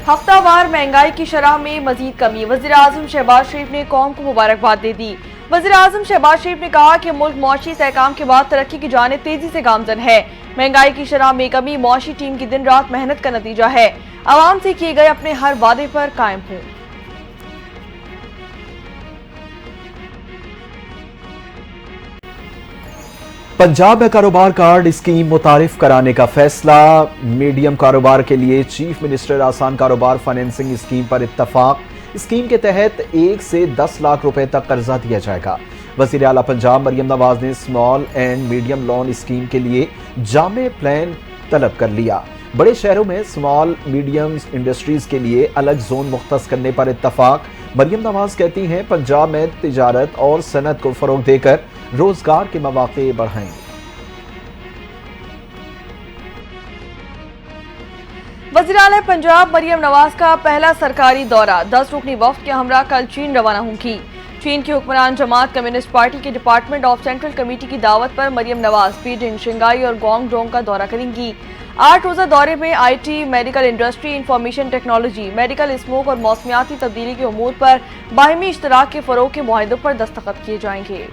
हफ्तावार महंगाई की शरह में मजीद कमी। वज़ीर-ए-आज़म शहबाज शरीफ ने कौम को मुबारकबाद दे दी। वज़ीर-ए-आज़म शहबाज शरीफ ने कहा कि मुल्क मुआशी इस्तेहकाम के बाद तरक्की की जानिब तेजी से गामजन है। महंगाई की शरह में कमी मुआशी टीम की दिन रात मेहनत का नतीजा है। आवाम से किए गए अपने हर वादे पर कायम हूँ। पंजाब में कारोबार कार्ड स्कीम मुतारिफ कराने का फैसला। मीडियम कारोबार के लिए चीफ मिनिस्टर आसान कारोबार फाइनेंसिंग स्कीम पर इत्तफाक। स्कीम के तहत 1 से 10 लाख रुपए तक कर्जा दिया जाएगा। वज़ीर आला पंजाब मरियम नवाज ने small and medium loan scheme के लिए जामे प्लान तलब कर लिया। बड़े शहरों में स्मॉल मीडियम इंडस्ट्रीज के लिए अलग जोन मुख्तस करने पर इत्तफाक। मरियम नवाज कहती हैं पंजाब में तिजारत और सनत को फरोग देकर रोजगार के मौके बढ़ाएंगे। वज़ीर आला पंजाब मरियम नवाज का पहला सरकारी दौरा। 10 रुकनी वफ्द के हमरा कल चीन रवाना होंगी। चीन की हुक्मरान जमात कम्युनिस्ट पार्टी के डिपार्टमेंट ऑफ सेंट्रल कमेटी की दावत पर मरियम नवाज बीजिंग, शंघाई और गुआंगडोंग का दौरा करेंगी। 8 रोजा दौरे में IT, medical industry, information technology, medical smoke और मौसमियाती तब्दीली के उमूर पर बाहिमी इश्तराक के फरोग के मुआहिदों पर दस्तखत किए जाएंगे।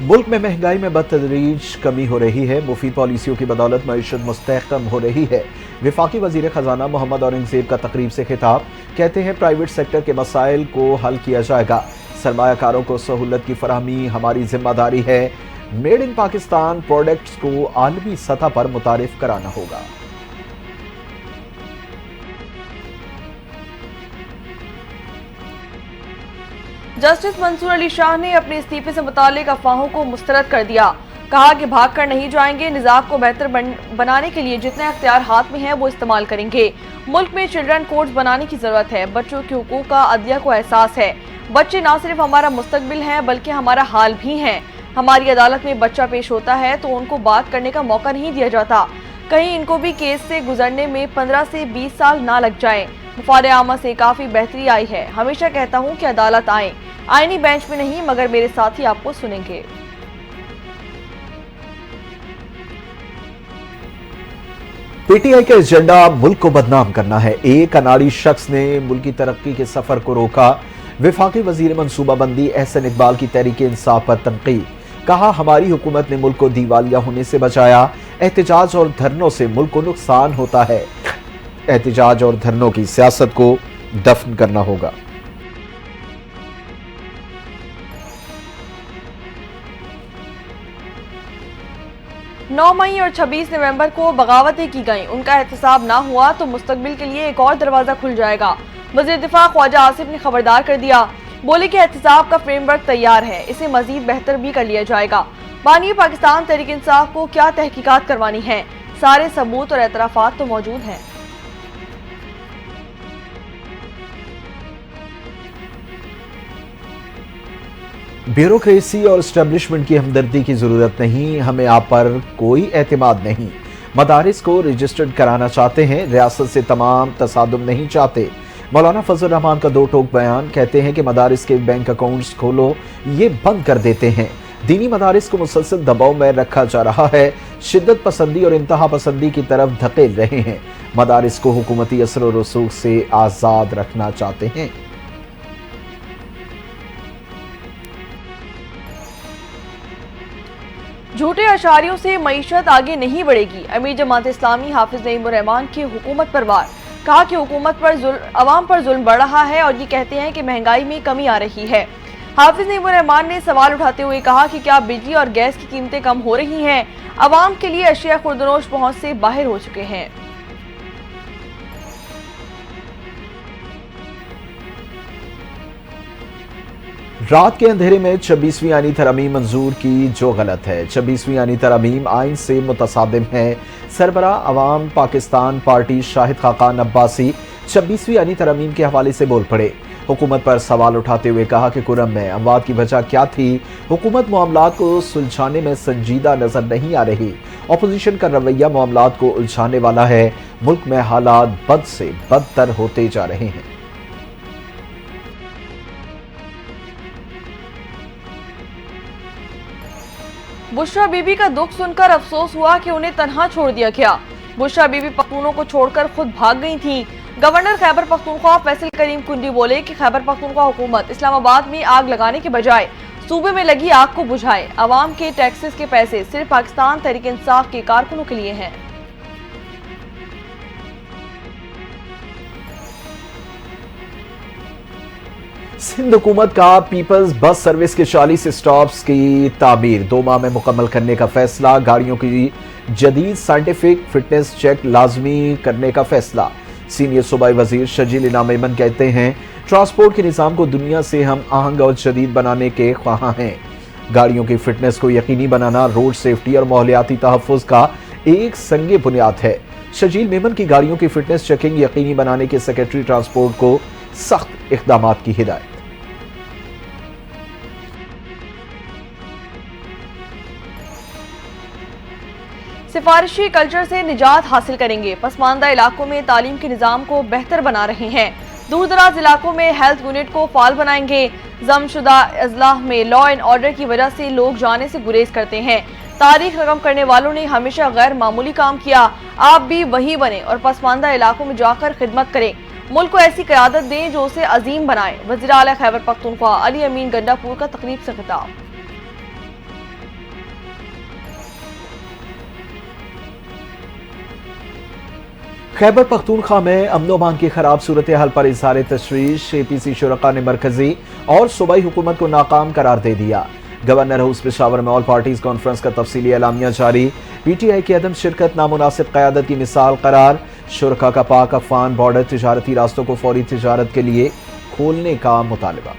मुल्क में महंगाई में बतदरीज कमी हो रही है। मुफीद पॉलिसियों की बदौलत मईशत मुस्तहकम हो रही है। वफाकी वजीर खजाना मोहम्मद औरंगजेब का तकरीब से खिताब। कहते हैं प्राइवेट सेक्टर के मसाइल को हल किया जाएगा। सरमायाकारों को सहूलत की फराहमी हमारी जिम्मेदारी है। मेड इन पाकिस्तान प्रोडक्ट्स को आलमी सतह पर मुतारिफ कराना होगा। जस्टिस मंसूर अली शाह ने अपने इस्तीफे से मुताल्लिक अफवाहों को मुस्तरद कर दिया। कहा कि भाग कर नहीं जाएंगे। निज़ाम को बेहतर बनाने के लिए जितने अख्तियार हाथ में हैं वो इस्तेमाल करेंगे। मुल्क में चिल्ड्रन कोर्ट्स बनाने की जरूरत है। बच्चों के हुकूक का अदलिया को एहसास है। बच्चे ना सिर्फ हमारा मुस्तकबिल हैं बल्कि हमारा हाल भी हैं। हमारी अदालत में बच्चा पेश होता है तो उनको बात करने का मौका नहीं दिया जाता। कहीं इनको भी केस से गुजरने में 15 से 20 साल ना लग जाए। मुफाद आमा से काफी बेहतरी आई है। हमेशा कहता हूँ कि अदालत आए, आईनी बेंच में नहीं मगर मेरे साथी आपको सुनेंगे। पीटीआई का एजेंडा मुल्क को बदनाम करना है। एक अनाड़ी शख्स ने मुल्क की तरक्की के सफर को रोका। वफाकी वजीर मनसूबाबंदी एहसन इकबाल की तहरीक इंसाफ पर तनकीद। कहा हमारी हुकूमत ने मुल्क को दिवालिया होने से बचाया। एहतजाज और धरनों से मुल्क को नुकसान होता है। एहतजाज और धरनों की सियासत को दफन करना होगा। 9 मई और 26 नवंबर को बगावतें की गईं। उनका एहतसाब ना हुआ तो मुस्तकबिल के लिए एक और दरवाजा खुल जाएगा। वज़ीर दिफा ख्वाजा आसिफ ने खबरदार कर दिया। बोले कि एहतसाब का फ्रेमवर्क तैयार है, इसे मजीद बेहतर भी कर लिया जाएगा। बानी पाकिस्तान तहरीक इंसाफ को क्या तहकीकात करवानी है, सारे सबूत और एतराफात तो मौजूद हैं। ब्यूरोक्रेसी और एस्टेब्लिशमेंट की हमदर्दी की जरूरत नहीं। हमें आप पर कोई एतमाद नहीं। मदारिस को रजिस्टर्ड कराना चाहते हैं, रियासत से तमाम तसादुम नहीं चाहते। मौलाना फजल रहमान का दो टोक बयान। कहते हैं कि मदारिस के बैंक अकाउंट्स खोलो, ये बंद कर देते हैं। दीनी मदारिस को मुसलसल दबाव में रखा जा रहा है। शिद्दत पसंदी और इंतहा पसंदी की तरफ धकेल रहे हैं। मदारिस को हुकूमती असर और रसूख से आजाद रखना चाहते हैं। झूठे अशारियों से मईशत आगे नहीं बढ़ेगी। अमीर जमात इस्लामी हाफिज नईमुर रहमान की हुकूमत पर वार। कहा कि हुकूमत पर अवाम पर जुल्म बढ़ रहा है और ये कहते हैं कि महंगाई में कमी आ रही है। हाफिज नईमुर रहमान ने सवाल उठाते हुए कहा कि क्या बिजली और गैस की कीमतें कम हो रही हैं? अवाम के लिए अशिया खुर्दनोश पहुंच से बाहर हो चुके हैं। रात के अंधेरे में 26वीं आईनी तरमीम मंजूर की जो गलत है। 26वीं आईनी तरमीम आइन से मुतसादिम है। सरबरा अवाम पाकिस्तान पार्टी शाहिद खाकान अब्बासी 26वीं आईनी तरमीम के हवाले से बोल पड़े। हुकूमत पर सवाल उठाते हुए कहा कि कुरम में अमवात की वजह क्या थी। हुकूमत मामलात को सुलझाने में संजीदा नजर नहीं आ रही। अपोजिशन का रवैया मामलात को उलझाने वाला है। मुल्क में हालात बद से बदतर होते जा रहे हैं। बुशरा बीबी का दुख सुनकर अफसोस हुआ कि उन्हें तन्हा छोड़ दिया गया। बुशरा बीबी पख्तूनों को छोड़कर खुद भाग गई थी। गवर्नर खैबर पख्तूनख्वा फैसल करीम कुंडी बोले कि खैबर पख्तूनख्वा हुकूमत इस्लामाबाद में आग लगाने के बजाय सूबे में लगी आग को बुझाए। अवाम के टैक्सेस के पैसे सिर्फ पाकिस्तान तहरीक इंसाफ के कारकुनों के लिए हैं। सिंध हुकूमत का पीपल्स बस सर्विस के 40 स्टॉप्स की तामीर 2 माह में मुकम्मल करने का फैसला। गाड़ियों की जदीद साइंटिफिक फिटनेस चेक लाजमी करने का फैसला। सीनियर सूबाई वजीर शजील इनाम मेमन कहते हैं, ट्रांसपोर्ट के निज़ाम को दुनिया से हम आहंग और जदीद बनाने के ख्वाहां हैं। गाड़ियों की फिटनेस को यकीनी बनाना रोड सेफ्टी और माहौलियाती तहफ़्फ़ुज़ का एक संगे बुनियाद है। शजील मेमन की गाड़ियों की फिटनेस चेकिंग यकीनी बनाने के सेक्रेटरी ट्रांसपोर्ट को सख्त इक़दाम की हिदायत। सिफारिशी कल्चर से निजात हासिल करेंगे। पसमानदा इलाकों में तालीम के निज़ाम को बेहतर बना रहे हैं। दूर दराज इलाकों में हेल्थ यूनिट को फाल बनाएंगे। जमशुदा अजलाह में लॉ एंड ऑर्डर की वजह से लोग जाने से गुरेज करते हैं। तारीख रकम करने वालों ने हमेशा गैर मामूली काम किया। आप भी वही बने और पसमानदा इलाकों में जाकर खिदमत करें। मुल्क को ऐसी क़यादत दें जो उसे अजीम बनाए। वज़ीर आला खैबर पख्तूनख्वा अली अमीन गंडापुर का तकरीब से खिताब। खैबर पख्तूनख्वा में अमन अमान की खराब सूरत हाल पर इज़हार तशवीश। APC शुरका ने मरकजी और सूबाई हुकूमत को नाकाम करार दे दिया। गवर्नर हाउस पेशावर में ऑल पार्टीज कॉन्फ्रेंस का तफसीली एलामिया जारी। PTI की अदम शिरकत नामुनासिब क़यादत की मिसाल करार। शुरका का पाक अफगान बॉर्डर तिजारती रास्तों को फौरी तिजारत के लिए खोलने का मुतालबा।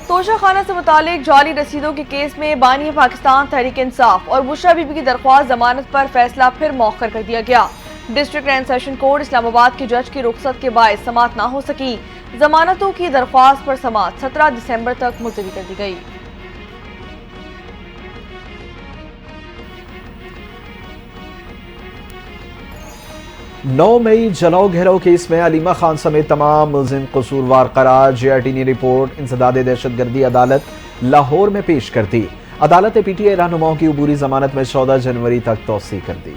तोशाखाना से मुतालिक जाली रसीदों के केस में बानी पाकिस्तान तहरीक इंसाफ और बुशरा बीबी की दरख्वास्त जमानत पर फैसला फिर मौखर कर दिया गया। District and session court Islamabad के जज की रुख्सत के बायस समाअत ना हो सकी। जमानतों की दरख्वास्त पर समाअत 17 दिसंबर तक मुलतवी कर दी गई। नौ मई जलाओ घेराव केस में अलीमा खान समेत तमाम मुलजिम कसूरवार करार। JRT ने रिपोर्ट इंसदाद दहशतगर्दी अदालत लाहौर में पेश कर दी। अदालत ने PTI रहनुमाओं की अबूरी जमानत में 14 जनवरी तक तौसी कर दी।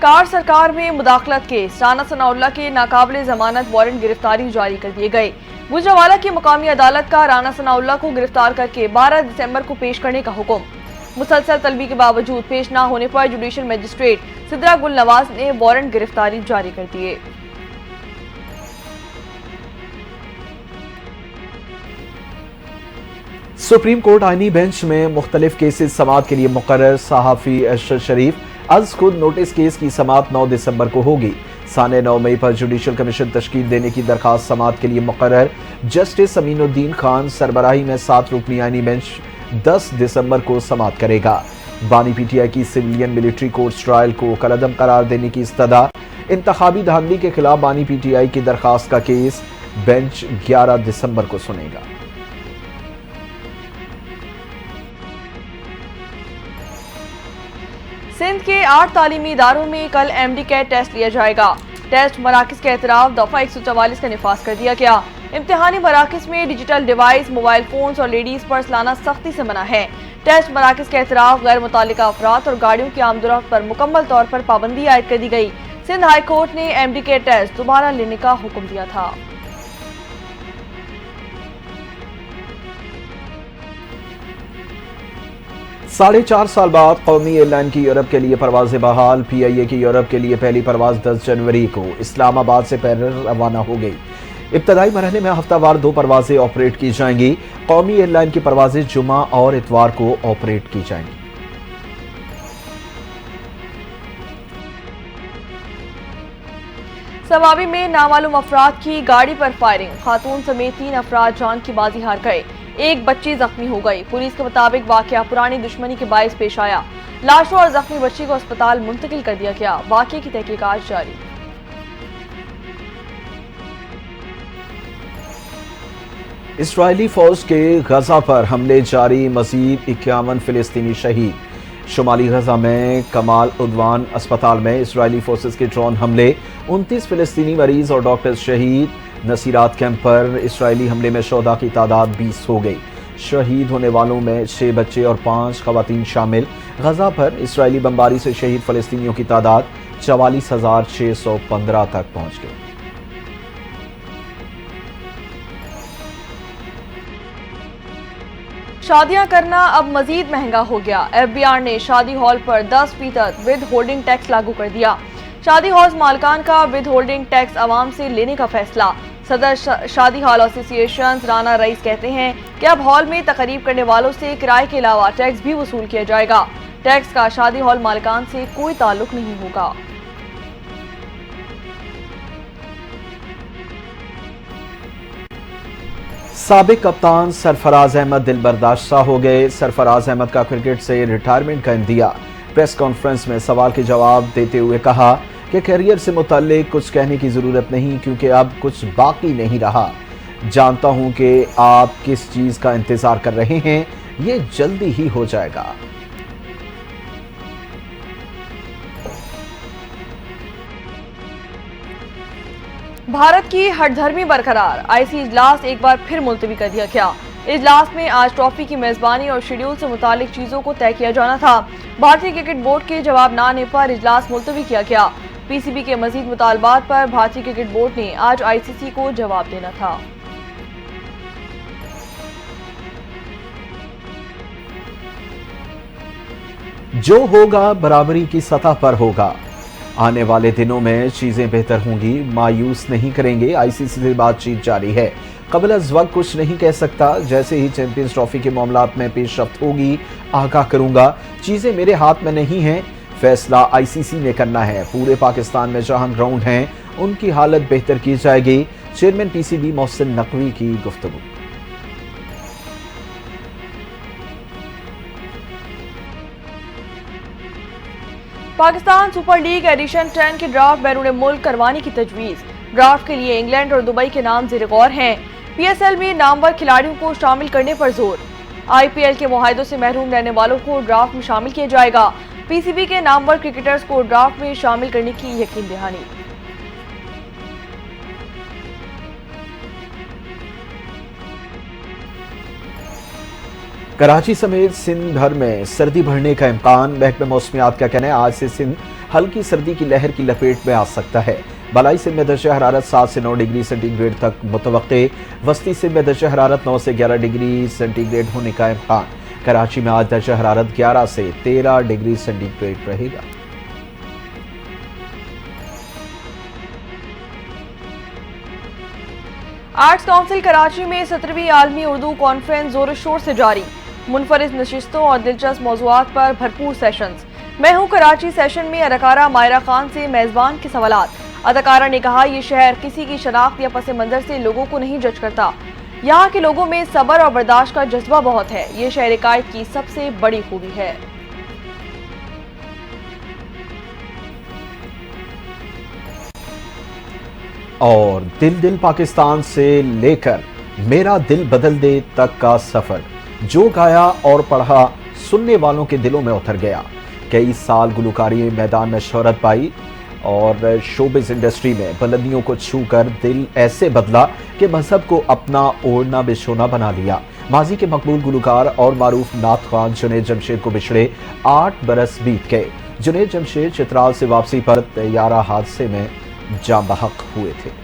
कार सरकार में मुदाखलत केस राना सनाउल्लाह के नाकाबिले जमानत वारंट गिरफ्तारी जारी कर दिए गए। गुजरावाला की मुकामी अदालत का राना सनाउल्लाह को गिरफ्तार करके 12 दिसंबर को पेश करने का हुक्म। मुसलसल तलबी के बावजूद पेश न होने पर जुडिशल मजिस्ट्रेट सिद्रा गुल नवाज ने वारंट गिरफ्तारी जारी कर दिए। सुप्रीम कोर्ट आईनी बेंच में मुख्तलिफ केसेस समाअत के लिए मुकर्रर। सहाफी अरशद शरीफ अज खुद नोटिस केस की समाअत 9 दिसंबर को होगी। साने 9 मई पर जुडिशल कमीशन तश्कील देने की दरखास्त समाअत के लिए मुकर्रर। जस्टिस अमीनुद्दीन खान सरबराही में 7 रुकनी आईनी बेंच 10 दिसंबर को समाअत करेगा। बानी PTI की सिविलियन मिलिट्री कोर्ट्स ट्रायल को कलअदम करार देने की इस्तदा। इंतखाबी धांधली के खिलाफ बानी PTI की दरखास्त का केस बेंच 11 दिसंबर को सुनेगा। सिंध के 8 तालीमी इदारों में कल MD कैट टेस्ट लिया जाएगा। टेस्ट मराकज के एतराफ दफा 144 का निफाज कर दिया गया। इम्तिहानी मराकज में डिजिटल डिवाइस, मोबाइल फोन्स और लेडीज पर्स लाना सख्ती से मना है। टेस्ट मराकज के एतराफ गैर मुतालिका अफराद और गाड़ियों की आमदोरफ्त पर मुकम्मल तौर पर पाबंदी आयद कर दी गई। सिंध हाई कोर्ट ने MD कैट टेस्ट दोबारा लेने का हुक्म दिया था। साढ़े 4 साल बाद कौमी एयरलाइन की यूरोप के लिए परवाजें बहाल। PIA की यूरोप के लिए पहली परवाज 10 जनवरी को इस्लामाबाद से पैरल रवाना हो गई। इब्तदाई मरहले में हफ्तावार 2 परवाजें ऑपरेट की जाएंगी। कौमी एयरलाइन की परवाजें जुमा और इतवार को ऑपरेट की जाएंगी। सवाबी में नामालूम अफराद की गाड़ी पर फायरिंग, खातून समेत 3 अफराद जान की बाजी हार गए। एक बच्ची जख्मी हो गई। पुलिस के मुताबिक वाकया पुरानी दुश्मनी के बायस पेश आया। लाशों और जख्मी बच्ची को अस्पताल मुंतकिल कर दिया गया। वाकये की तहकीकात जारी। इस्राएली फौज के गजा पर हमले जारी, मजीद 51 फिलिस्तीनी शहीद। शुमाली गजा में कमाल उद्वान अस्पताल में इसराइली फोर्सेस के ड्रोन हमले, 29 फिलिस्तीनी मरीज और डॉक्टर्स शहीद। नसीरात कैंप पर इसराइली हमले में शोधा की तादाद 20 हो गई। शहीद होने वालों में 6 बच्चे और 5 खवातीन शामिल। गजा पर इसराइली बमबारी से शहीद फलस्तीनियों की तादाद 44,615 तक पहुंच गई। शादियां करना अब मजीद महंगा हो गया। एफबीआर ने शादी हॉल पर 10% विद होल्डिंग टैक्स लागू कर दिया। शादी हॉल मालकान का विद होल्डिंग टैक्स आवाम से लेने का फैसला। सदर शादी हॉल एसोसिएशन राना रईस कहते हैं कि अब हॉल में तकरीब करने वालों से किराए के अलावा टैक्स भी वसूल किया जाएगा। टैक्स का शादी हॉल मालकान से कोई ताल्लुक नहीं होगा। साबिक कप्तान सरफराज अहमद दिलबर्दाश्ता हो गए। सरफराज अहमद का क्रिकेट से रिटायरमेंट का इंदिया। प्रेस कॉन्फ्रेंस में सवाल के जवाब देते हुए कहा कि करियर से मुताल्लिक कुछ कहने की जरूरत नहीं, क्योंकि अब कुछ बाकी नहीं रहा। जानता हूं कि आप किस चीज का इंतजार कर रहे हैं, ये जल्दी ही हो जाएगा। भारत की हठधर्मी बरकरार। आईसीसी इजलास एक बार फिर मुलतवी कर दिया गया। इजलास में आज ट्रॉफी की मेजबानी और शेड्यूल से मुतालिक चीजों को तय किया जाना था। भारतीय क्रिकेट बोर्ड के जवाब न आने पर इजलास मुलतवी किया गया। पीसीबी के मजीद मुतालबात पर भारतीय क्रिकेट बोर्ड ने आज आईसीसी को जवाब देना था। जो होगा बराबरी की सतह पर होगा। आने वाले दिनों में चीजें बेहतर होंगी, मायूस नहीं करेंगे। आईसीसी से बातचीत जारी है। कबल अज वक्त कुछ नहीं कह सकता। जैसे ही चैंपियंस ट्रॉफी के मामलात में पेशरफ्त होगी आगाह करूंगा। चीजें मेरे हाथ में नहीं हैं, फैसला आईसीसी ने करना है। पूरे पाकिस्तान में जहां ग्राउंड हैं उनकी हालत बेहतर की जाएगी। चेयरमैन पीसीबी मोहसिन नकवी की गुफ्तगू। पाकिस्तान सुपर लीग एडिशन 10 के ड्राफ्ट बैरून मुल्क करवाने की तजवीज। ड्राफ्ट के लिए इंग्लैंड और दुबई के नाम ज़ेर गौर हैं। पीएसएल में नामवर खिलाड़ियों को शामिल करने पर जोर। आईपीएल के मुआहदों से महरूम रहने वालों को ड्राफ्ट में शामिल किया जाएगा। पीसीबी के नामवर क्रिकेटर्स को ड्राफ्ट में शामिल करने की यकीन दहानी। कराची समेत सिंध भर में सर्दी बढ़ने का इम्कान। महकमे मौसमियात का कहना है आज से सिंध हल्की सर्दी की लहर की लपेट में आ सकता है। बलाई सिंध में दर्जा हरारत 7 से 9 डिग्री सेंटीग्रेड तक मुतवक्के। वस्ती सिंध में दर्जा हरारत 9 से 11 डिग्री सेंटीग्रेड होने का इम्कान। कराची में आज दर्जा हरारत 11 से 13 डिग्री सेंटीग्रेड रहेगा। आर्ट्स काउंसिल कराची में 17वीं आलमी उर्दू कॉन्फ्रेंस जोर शोर से जारी। मुनफरिद नशिस्तों और दिलचस्प मौज़ूआत पर भरपूर सेशंस। मैं हूँ कराची सेशन में अदाकारा मायरा खान से मेजबान के सवालात। अदाकारा ने कहा ये शहर किसी की शनाख्त या पस मंजर से लोगों को नहीं जज करता। यहाँ के लोगों में सब्र और बर्दाश्त का जज्बा बहुत है। ये शहर कायद की सबसे बड़ी खूबी है। और दिल दिल पाकिस्तान से लेकर मेरा दिल बदल दे तक का सफर जो गाया और पढ़ा सुनने वालों के दिलों में उतर गया। कई साल गुलकारी मैदान में शोहरत पाई और शोबिज इंडस्ट्री में बुलंदियों को छूकर दिल ऐसे बदला कि मजहब को अपना ओढ़ना बिछोना बना लिया। माजी के मकबूल गुलकार और मारूफ नात खान जुनैद जमशेद को बिछड़े 8 बरस बीत गए। जुनैद जमशेद चित्राल से वापसी पर तैयारा हादसे में जाँ बहक हुए थे।